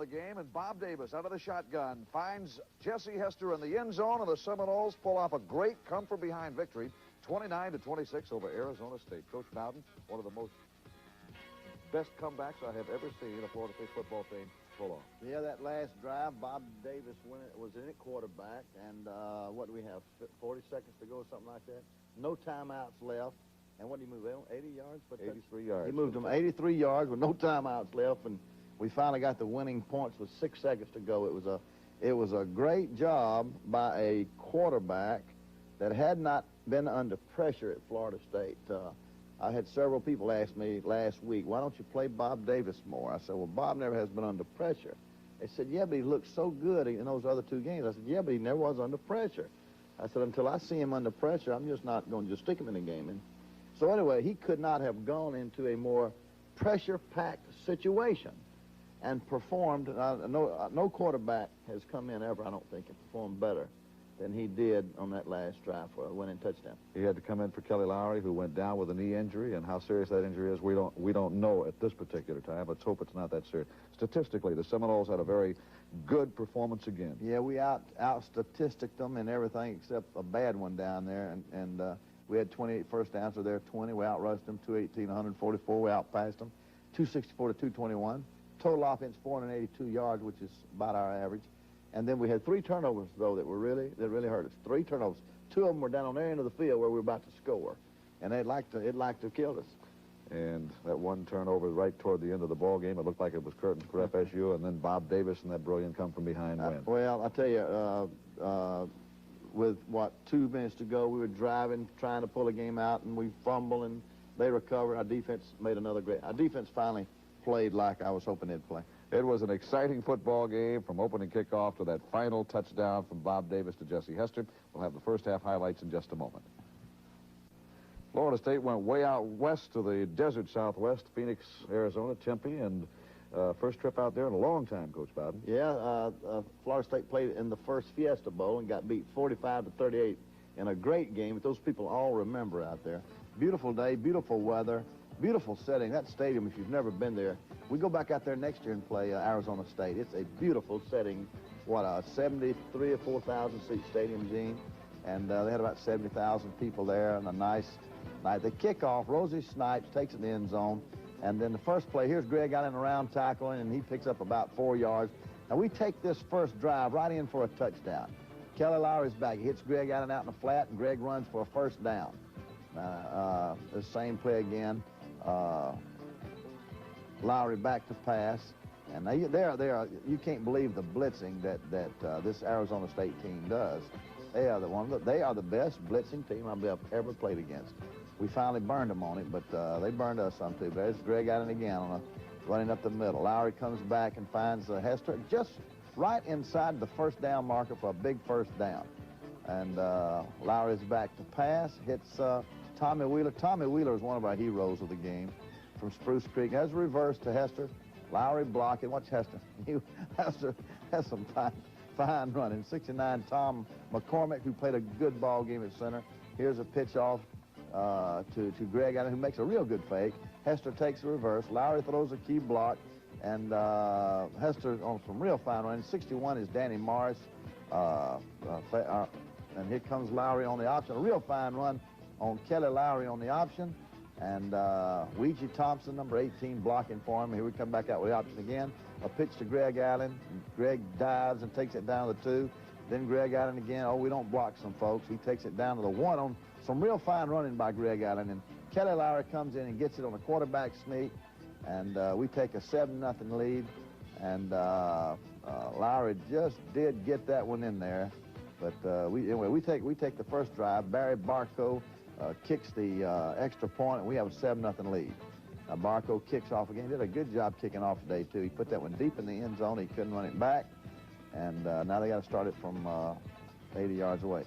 the game, and Bob Davis out of the shotgun finds Jesse Hester in the end zone, and the Seminoles pull off a great come-from-behind victory, 29-26 over Arizona State. Coach Bowden, one of the most best comebacks I have ever seen a Florida State football team pull off. Yeah, that last drive, Bob Davis was in at quarterback, and what do we have, 40 seconds to go or something like that? No timeouts left. And what did he move, 80 yards? 83 yards. He moved them 83 yards with no timeouts left, and we finally got the winning points with 6 seconds to go. It was a great job by a quarterback that had not been under pressure at Florida State. I had several people ask me last week, why don't you play Bob Davis more? I said, well, Bob never has been under pressure. They said, yeah, but he looked so good in those other 2 games. I said, yeah, but he never was under pressure. I said, until I see him under pressure, I'm just not going to just stick him in the game. And so anyway, he could not have gone into a more pressure-packed situation and performed. No quarterback has come in ever, I don't think, and performed better than he did on that last drive for a winning touchdown. He had to come in for Kelly Lowry, who went down with a knee injury, and how serious that injury is, we don't know at this particular time. Let's hope it's not that serious. Statistically, the Seminoles had a very good performance again. Yeah, we out-statisticked them in everything except a bad one down there, and we had 28 first downs, so they're 20. We outrushed them, 218, 144. We outpassed them, 264 to 221. Total offense, 482 yards, which is about our average. And then we had 3 turnovers, though, that really hurt us. 3 turnovers. 2 of them were down on their end of the field where we were about to score, and it liked to have killed us. And that one turnover right toward the end of the ball game, it looked like it was curtains for FSU, and then Bob Davis and that brilliant come-from-behind win. Well, I tell you, with, 2 minutes to go, we were driving, trying to pull a game out, and we fumbled, and they recovered. Our defense made another great. Our defense finally played like I was hoping they'd play. It was an exciting football game from opening kickoff to that final touchdown from Bob Davis to Jesse Hester. We'll have the first half highlights in just a moment. Florida State went way out west to the desert southwest, Phoenix, Arizona, Tempe, and first trip out there in a long time, Coach Bowden. Yeah, Florida State played in the first Fiesta Bowl and got beat 45-38 in a great game that those people all remember out there. Beautiful day, beautiful weather, beautiful setting. That stadium, if you've never been there, we go back out there next year and play Arizona State. It's a beautiful setting. What, a 73 or 4,000 seat stadium, Gene? And they had about 70,000 people there, and a nice night. The kickoff, Rosie Snipes takes it in the end zone, and then the first play, here's Greg out in a round tackling, and he picks up about 4 yards. And we take this first drive right in for a touchdown. Kelly Lowry's back. He hits Greg out in the flat, and Greg runs for a first down. The same play again. Lowry back to pass, and you can't believe the blitzing that this Arizona State team does. They are the best blitzing team I've ever played against. We finally burned them on it, but they burned us some too. But there's Greg out in again running up the middle. Lowry comes back and finds Hester just right inside the first down marker for a big first down. And Lowry's back to pass, hits Tommy Wheeler. Tommy Wheeler is one of our heroes of the game from Spruce Creek. Has a reverse to Hester. Lowry blocking. Watch Hester. Hester has some fine running. 69 Tom McCormick, who played a good ball game at center. Here's a pitch off to Greg Allen, who makes a real good fake. Hester takes a reverse. Lowry throws a key block, and Hester on some real fine running. 61 is Danny Morris. And here comes Lowry on the option. A real fine run on Kelly Lowry on the option. And Ouija Thompson, number 18, blocking for him. Here we come back out with the option again. A pitch to Greg Allen. Greg dives and takes it down to the 2. Then Greg Allen again. Oh, we don't block some folks. He takes it down to the 1 on some real fine running by Greg Allen. And Kelly Lowry comes in and gets it on a quarterback sneak. And we take a 7-0 lead. And Lowry just did get that one in there. But we take the first drive. Barry Barco kicks the extra point, and we have a 7-0 lead. Barco kicks off again. He did a good job kicking off today, too. He put that one deep in the end zone. He couldn't run it back. And now they got to start it from 80 yards away.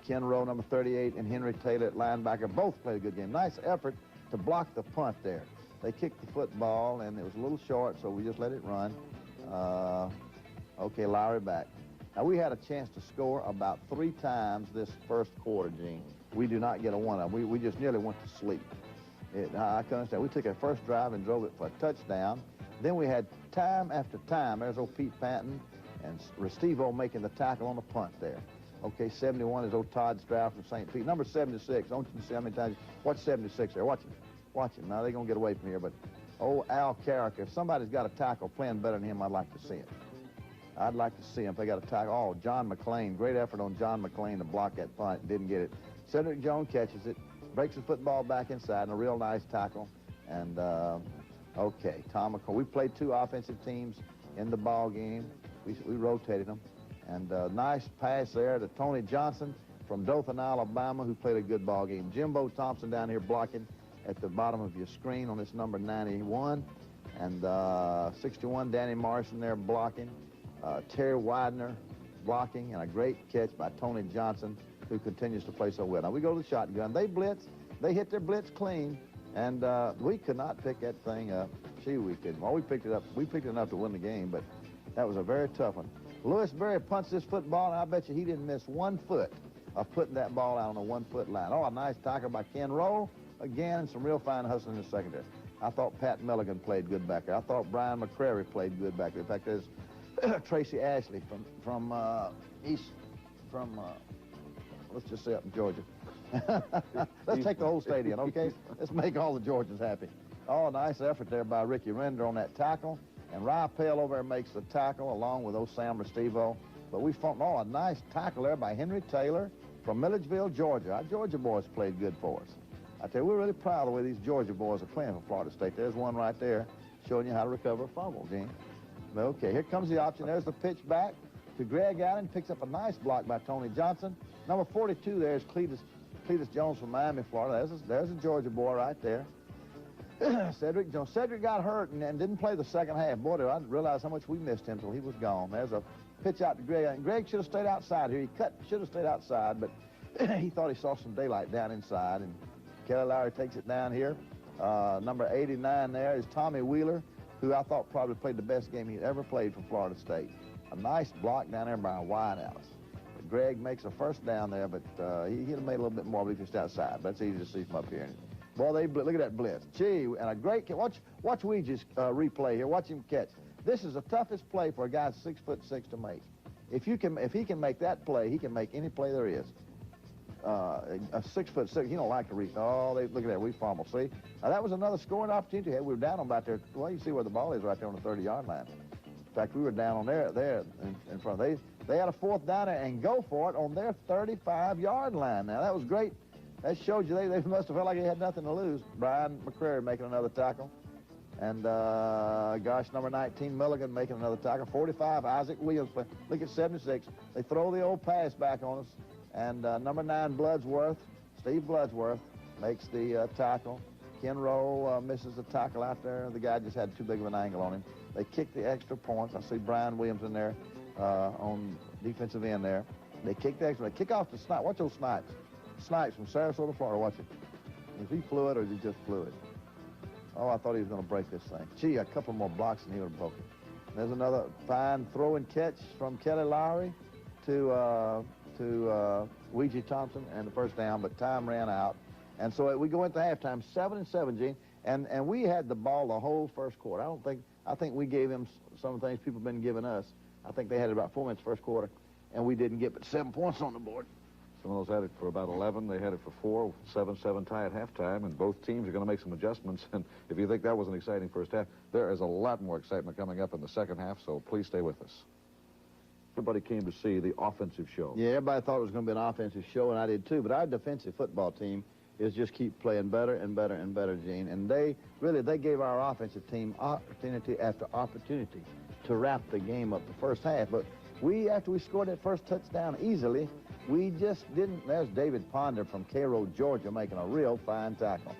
Ken Rowe, number 38, and Henry Taylor at linebacker both played a good game. Nice effort to block the punt there. They kicked the football, and it was a little short, so we just let it run. Okay, Lowry back. Now, we had a chance to score about 3 times this first quarter, Gene. We do not get a one of them. We just nearly went to sleep. I can understand. We took our first drive and drove it for a touchdown. Then we had time after time, there's old Pete Panton and Restivo making the tackle on the punt there. Okay, 71 is old Todd Stroud from St. Pete. Number 76, don't you see how many times? Watch 76 there. Watch him. Watch him. Now, they're going to get away from here, but old Al Carrick, if somebody's got a tackle playing better than him, I'd like to see it. I'd like to see him if they got a tackle. Oh, John McClain. Great effort on John McClain to block that punt. Didn't get it. Cedric Jones catches it, breaks the football back inside, and a real nice tackle. And, okay, Tom McClain. We played 2 offensive teams in the ball game. We rotated them. And nice pass there to Tony Johnson from Dothan, Alabama, who played a good ball game. Jimbo Thompson down here blocking at the bottom of your screen on this number 91. And 61, Danny Marson there blocking. Terry Widener blocking, and a great catch by Tony Johnson, who continues to play so well. Now, we go to the shotgun. They blitz. They hit their blitz clean, and we could not pick that thing up. Gee, we couldn't. Well, we picked it up. We picked it enough to win the game, but that was a very tough one. Lewis Berry punts this football, and I bet you he didn't miss 1 foot of putting that ball out on the 1-foot line. Oh, a nice tackle by Ken Rowe. Again, and some real fine hustling in the secondary. I thought Pat Milligan played good back there. I thought Brian McCrary played good back there. In fact, there's Tracy Ashley from let's just say up in Georgia. Let's take the whole stadium, okay? Let's make all the Georgians happy. Oh, nice effort there by Ricky Render on that tackle. And Rye Pale over there makes the tackle along with old Sam Restivo. But we found, a nice tackle there by Henry Taylor from Milledgeville, Georgia. Our Georgia boys played good for us. I tell you, we're really proud of the way these Georgia boys are playing for Florida State. There's one right there showing you how to recover a fumble, Gene. Okay, here comes the option. There's the pitch back to Greg Allen. Picks up a nice block by Tony Johnson. Number 42 there is Cletus Jones from Miami, Florida. There's a Georgia boy right there. Cedric Jones. Cedric got hurt and didn't play the second half. Boy, did I realize how much we missed him until he was gone. There's a pitch out to Greg. And Greg should have stayed outside here. He should have stayed outside, but he thought he saw some daylight down inside. And Kelly Lowry takes it down here. Number 89 there is Tommy Wheeler, who I thought probably played the best game he'd ever played for Florida State. A nice block down there by Widehouse. Greg makes a first down there, but he'd have made a little bit more if he just outside. But that's easy to see from up here. Boy, look at that blitz. Gee, and a great catch. Watch Ouija's replay here. Watch him catch. This is the toughest play for a guy 6'6" to make. If he can make that play, he can make any play there is. A 6'6", he don't like to reach. Oh, look at that. We fumbled. See? Now, that was another scoring opportunity. We were down on about there. Well, you see where the ball is right there on the 30-yard line. In fact, we were down on there in front. They had a 4th down there and go for it on their 35-yard line. Now, that was great. That showed you they must have felt like they had nothing to lose. Brian McCrary making another tackle. And, number 19, Milligan making another tackle. 45, Isaac Williams. Look at 76. They throw the old pass back on us. And number 9, Steve Bloodsworth, makes the tackle. Ken Rowe misses the tackle out there. The guy just had too big of an angle on him. They kick the extra points. I see Brian Williams in there on defensive end there. They kick the extra. They kick off the Snipes. Watch those Snipes. Snipes from Sarasota, Florida. Watch it. Is he fluid or is he just fluid? Oh, I thought he was going to break this thing. Gee, a couple more blocks and he would have broke it. There's another fine throw and catch from Kelly Lowry to Ouija Thompson and the first down, but time ran out. And so we go into halftime, 7-7, Gene, and we had the ball the whole first quarter. I think we gave them some of the things people have been giving us. I think they had about 4 minutes first quarter, and we didn't get but 7 points on the board. Some of those had it for about 11. They had it for 4, 7-7 tie at halftime, and both teams are going to make some adjustments. And if you think that was an exciting first half, there is a lot more excitement coming up in the second half, so please stay with us. Everybody came to see the offensive show. Yeah, everybody thought it was going to be an offensive show, and I did too. But our defensive football team is just keep playing better and better and better, Gene. And they gave our offensive team opportunity after opportunity to wrap the game up the first half. But after we scored that first touchdown easily, we just didn't. There's David Ponder from Cairo, Georgia, making a real fine tackle.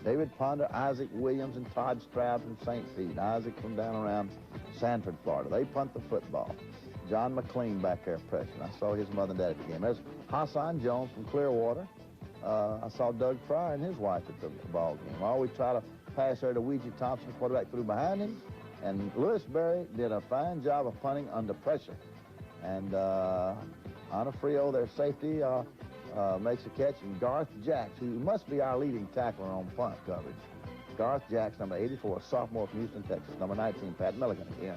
David Ponder, Isaac Williams, and Todd Stroud from St. Pete. Isaac from down around Sanford, Florida. They punt the football. John McLean back there pressing. I saw his mother and dad at the game. There's Hassan Jones from Clearwater. I saw Doug Fry and his wife at the ball game. I always try to pass there to Ouija Thompson, quarterback threw behind him. And Lewis Berry did a fine job of punting under pressure. And Onofrio, their safety, makes a catch. And Garth Jacks, who must be our leading tackler on punt coverage, Garth Jacks, number 84, a sophomore from Houston, Texas. Number 19, Pat Milligan again,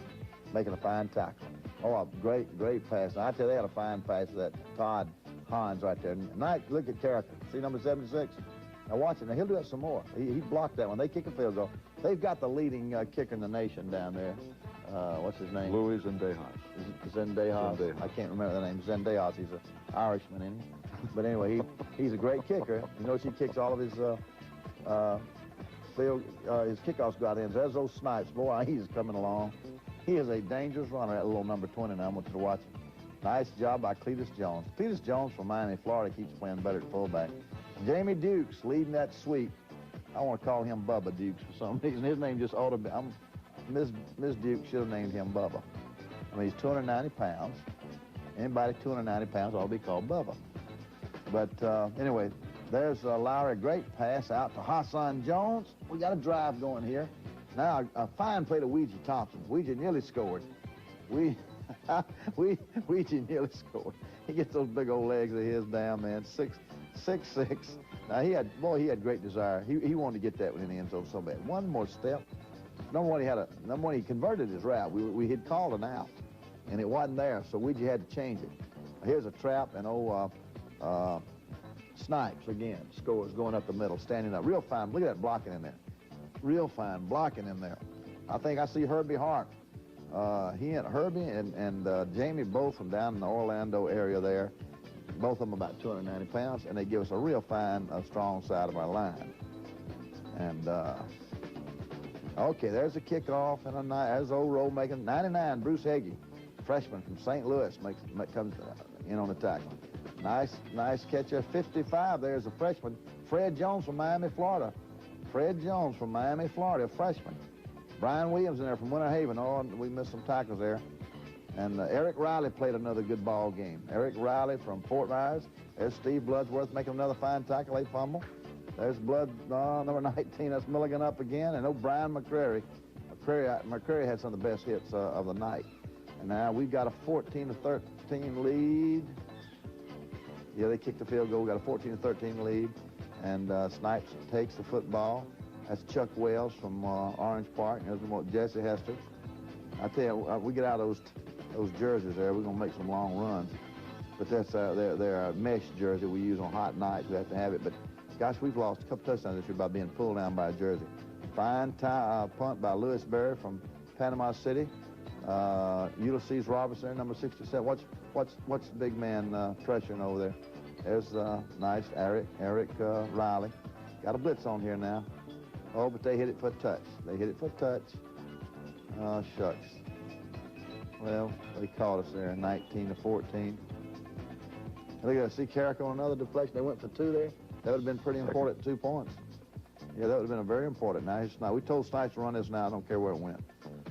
making a fine tackle. Oh, a great pass. Now, I tell you, they had a fine pass to that Todd Hines right there. Nice, look at character. See number 76? Now watch it. Now he'll do it some more. He blocked that one. They kick a field goal. They've got the leading kicker in the nation down there. What's his name? Louis Zendejas. Zendejas. I can't remember the name. Zendejas. He's an Irishman, isn't he? But anyway, he's a great kicker. You notice he kicks all of his his kickoffs got in. There's those Snipes. Boy, he's coming along. He is a dangerous runner, that little number 20 now. I want you to watch him. Nice job by Cletus Jones. Cletus Jones from Miami, Florida, keeps playing better at fullback. Jamie Dukes leading that sweep. I want to call him Bubba Dukes for some reason. His name just ought to be. Miss Dukes should have named him Bubba. I mean, he's 290 pounds. Anybody 290 pounds ought to be called Bubba. But anyway, there's Lowry. Great pass out to Hassan Jones. We got a drive going here. Now, a fine play to Ouija Thompson. Ouija nearly scored. Ouija nearly scored. He gets those big old legs of his down, man. 6'6". Now, he had great desire. He wanted to get that one in the end zone so bad. One more step. Number one, he converted his route. We had called an out, and it wasn't there, so Ouija had to change it. Here's a trap, and Snipes again scores going up the middle, standing up. Real fine. Look at that blocking in there. Real fine blocking in there. I think I see Herbie Hart. He and Herbie and Jamie both from down in the Orlando area there. Both of them about 290 pounds, and they give us a real fine, strong side of our line. And, okay, there's a kickoff, and there's old roll making 99, Bruce Heggie, freshman from St. Louis, comes in on the tackle. Nice catch there. 55, there's a freshman, Fred Jones from Miami, Florida. Fred Jones from Miami, Florida, a freshman. Brian Williams in there from Winter Haven. Oh, we missed some tackles there. And Eric Riley played another good ball game. Eric Riley from Fort Myers. There's Steve Bloodsworth making another fine tackle, a fumble. There's number 19, that's Milligan up again. And Brian McCrary. McCrary had some of the best hits of the night. And now we've got a 14-13 lead. Yeah, they kicked the field goal. We've got a 14-13 lead. And Snipes takes the football. That's Chuck Wells from Orange Park. There's Jesse Hester. I tell you, we get out of those jerseys there, we're going to make some long runs. But that's they're a mesh jersey we use on hot nights. We have to have it. But, gosh, we've lost a couple touchdowns this year by being pulled down by a jersey. Fine punt by Lewis Berry from Panama City. Ulysses Robinson there, number 67. What's the big man pressuring over there? There's nice Eric Riley. Got a blitz on here now. Oh, but they hit it for a touch. Oh, shucks. Well, they caught us there, 19-14. Look at that. See Carrick on another deflection. They went for two there. That would have been pretty important, 2 points. Yeah, that would have been a very important. Now, we told Snipes to run this now. I don't care where it went.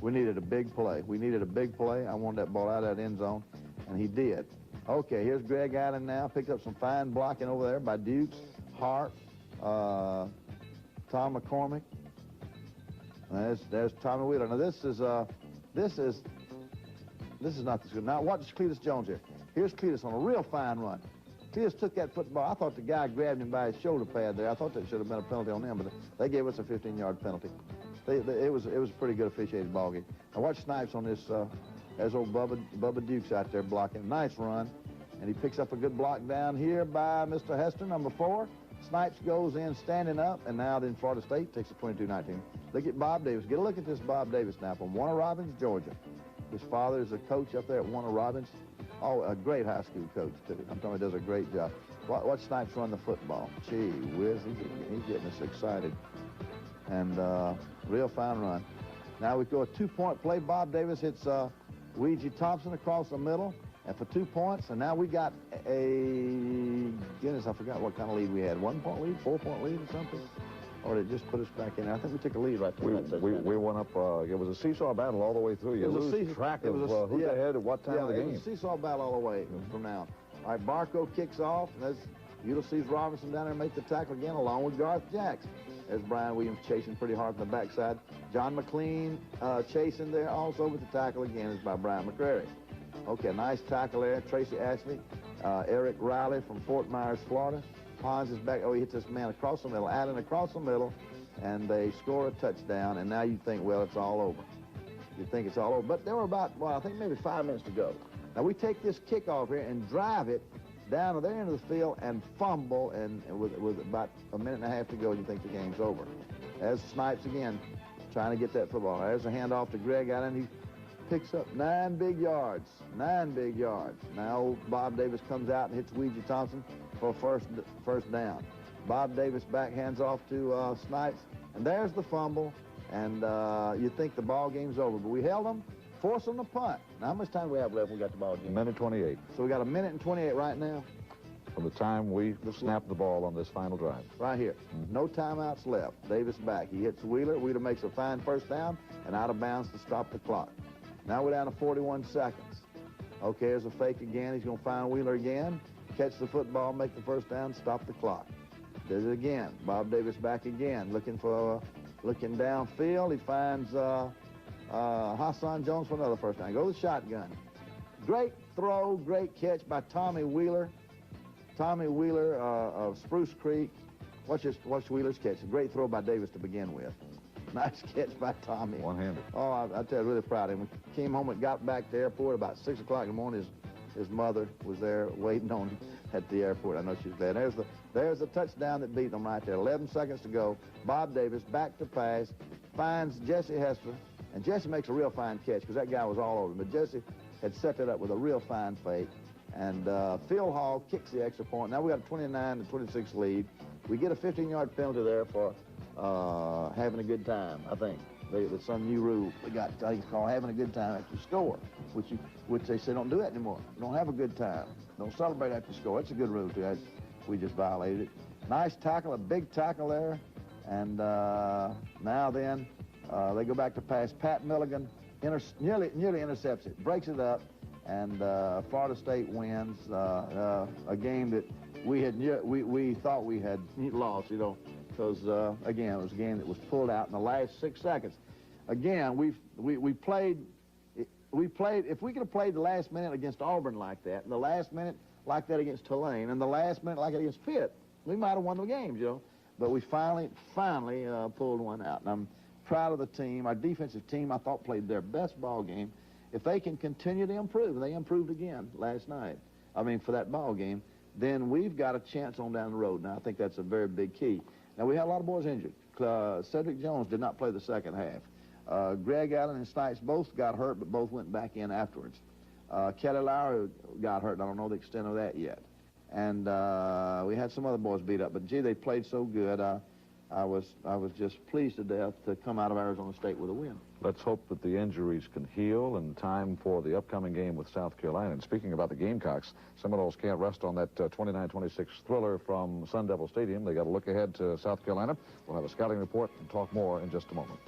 We needed a big play. I wanted that ball out of that end zone, and he did. Okay, here's Greg Allen now. Picked up some fine blocking over there by Dukes, Hart, Tom McCormick. There's Tommy Wheeler. Now this is not this good. Now watch Cletus Jones here. Here's Cletus on a real fine run. Cletus took that football. I thought the guy grabbed him by his shoulder pad there. I thought that should have been a penalty on them, but they gave us a 15-yard penalty. It was a pretty good officiated ball game. Now watch Snipes on this. There's old Bubba Dukes out there blocking. Nice run, and he picks up a good block down here by Mr. Hester, number 4. Snipes goes in standing up, and now then Florida State takes a 22-19. Look at Bob Davis. Get a look at this Bob Davis now from Warner Robins, Georgia. His father is a coach up there at Warner Robins. Oh, a great high school coach, too. I'm telling you, he does a great job. Watch Snipes run the football. Gee whiz, he's getting us excited. And real fine run. Now we go a 2-point play. Bob Davis hits Ouija Thompson across the middle, and for 2 points. And now we got goodness, I forgot what kind of lead we had. 1-point lead, 4-point lead or something? Or did it just put us back in there? I think we took a lead right there. We went up. It was a seesaw battle all the way through. You lose track of who's ahead at what time of the game. It was a seesaw battle all the way from now. All right, Barco kicks off. And there's Ulysses Robinson down there make the tackle again, along with Garth Jacks. There's Brian Williams chasing pretty hard from the backside. John McLean chasing there also with the tackle again is by Brian McCrary. Okay, nice tackle there. Tracy Ashley, Eric Riley from Fort Myers, Florida. Hans is back. Oh, he hits this man across the middle. Allen across the middle. and they score a touchdown, and now you think, well, it's all over. You think it's all over. But there were about, well, I think maybe 5 minutes to go. Now, we take this kickoff here and drive it down to their end of the field and fumble, and with about a minute and a half to go, and you think the game's over. There's Snipes again, trying to get that football. There's a handoff to Greg Allen. He picks up 9 big yards. 9 big yards. Now, Bob Davis comes out and hits Ouija Thompson for first down. Bob Davis backhands off to Snipes, and there's the fumble, and you think the ball game's over. But we held them, forced them to punt. Now, how much time do we have left? We got the ball game. A minute 28. So we got a minute and 28 right now. From the time we snapped the ball on this final drive. Right here. No timeouts left. Davis back. He hits Wheeler. Wheeler makes a fine first down and out of bounds to stop the clock. Now we're down to 41 seconds. Okay, there's a fake again. He's going to find Wheeler again. Catch the football, make the first down, stop the clock. Does it again. Bob Davis back again, looking downfield. He finds Hassan Jones for another first down. Go to the shotgun. Great throw, great catch by Tommy Wheeler. Tommy Wheeler of Spruce Creek. Watch Wheeler's catch. A great throw by Davis to begin with. Nice catch by Tommy. One-handed. Oh, I tell you, really proud of him. We came home and got back to the airport about 6 o'clock in the morning. His mother was there waiting on him at the airport. I know she was there. There's the touchdown that beat them right there. 11 seconds to go. Bob Davis back to pass, finds Jesse Hester, and Jesse makes a real fine catch because that guy was all over him. But Jesse had set it up with a real fine fake. And Phil Hall kicks the extra point. Now we got a 29-26 lead. We get a 15-yard penalty there for having a good time, I think. There's some new rule. We got, I think it's called having a good time after you score, which they say don't do that anymore. Don't have a good time. Don't celebrate after you score. That's a good rule, too. We just violated it. Nice tackle, a big tackle there. And now then, they go back to pass. Pat Milligan nearly intercepts it, breaks it up. And Florida State wins a game that we thought we had lost, you know, because again, it was a game that was pulled out in the last 6 seconds. Again, we played. If we could have played the last minute against Auburn like that, and the last minute like that against Tulane, and the last minute like that against Pitt, we might have won the games, you know. But we finally pulled one out, and I'm proud of the team. Our defensive team, I thought, played their best ball game. If they can continue to improve, and they improved again last night, for that ball game, then we've got a chance on down the road. Now, I think that's a very big key. Now, we had a lot of boys injured. Cedric Jones did not play the second half. Greg Allen and Snipes both got hurt, but both went back in afterwards. Kelly Lowry got hurt, and I don't know the extent of that yet. And we had some other boys beat up, but, gee, they played so good. I was just pleased to death to come out of Arizona State with a win. Let's hope that the injuries can heal in time for the upcoming game with South Carolina. And speaking about the Gamecocks, Seminoles can't rest on that 29-26 thriller from Sun Devil Stadium. They got to look ahead to South Carolina. We'll have a scouting report and talk more in just a moment.